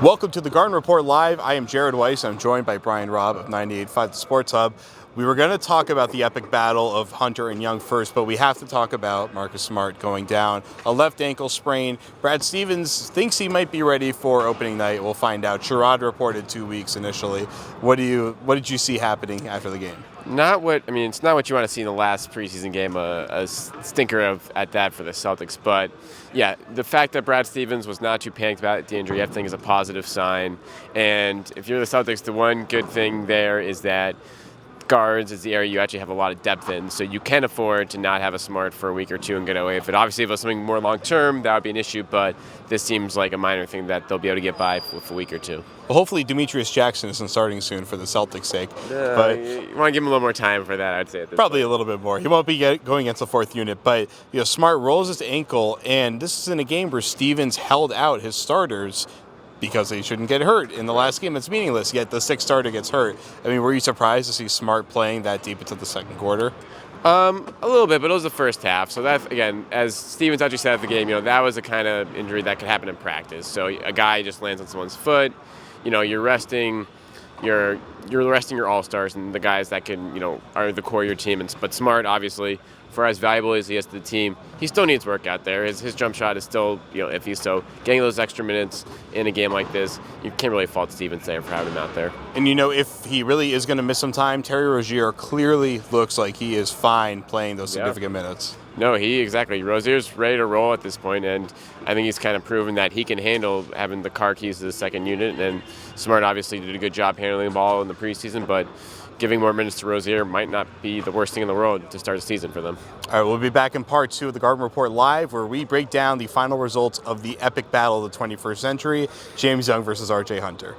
Welcome to the Garden Report Live. I am Jared Weiss. I'm joined by Brian Robb of 98.5 The Sports Hub. We were going to talk about the epic battle of Hunter and Young first, but we have to talk about Marcus Smart going down. A left ankle sprain. Brad Stevens thinks he might be ready for opening night. We'll find out. Sherrod reported 2 weeks initially. What did you see happening after the game? It's not what you want to see in the last preseason game, a stinker at that for the Celtics. But yeah, the fact that Brad Stevens was not too panicked about the injury, I think is a positive sign. And if you're the Celtics, the one good thing there is that guards is the area you actually have a lot of depth in, so you can afford to not have a Smart for a week or two and get away with it. Obviously, if it was something more long-term, that would be an issue, but this seems like a minor thing that they'll be able to get by with a week or two. Well, hopefully Demetrius Jackson isn't starting soon for the Celtics' sake. But you want to give him a little more time for that, I'd say. Probably a little bit more. He won't be going against the fourth unit, but Smart rolls his ankle, and this is in a game where Stevens held out his starters because they shouldn't get hurt in the last game. It's meaningless, yet the sixth starter gets hurt. I mean, were you surprised to see Smart playing that deep into the second quarter? A little bit, but it was the first half. So that, again, as Stevens actually said at the game, that was the kind of injury that could happen in practice. So a guy just lands on someone's foot, you're resting your all-stars and the guys that can, are the core of your team. But Smart, obviously, for as valuable as he is to the team, he still needs work out there. His jump shot is still, iffy. So getting those extra minutes in a game like this, you can't really fault Stevens there for having him out there. And, if he really is going to miss some time, Terry Rozier clearly looks like he is fine playing those significant minutes. No, exactly. Rozier's ready to roll at this point, and I think he's kind of proven that he can handle having the car keys to the second unit. And Smart obviously did a good job handling the ball in the preseason, but giving more minutes to Rozier might not be the worst thing in the world to start a season for them. All right, we'll be back in part 2 of the Garden Report Live, where we break down the final results of the epic battle of the 21st century, James Young versus R.J. Hunter.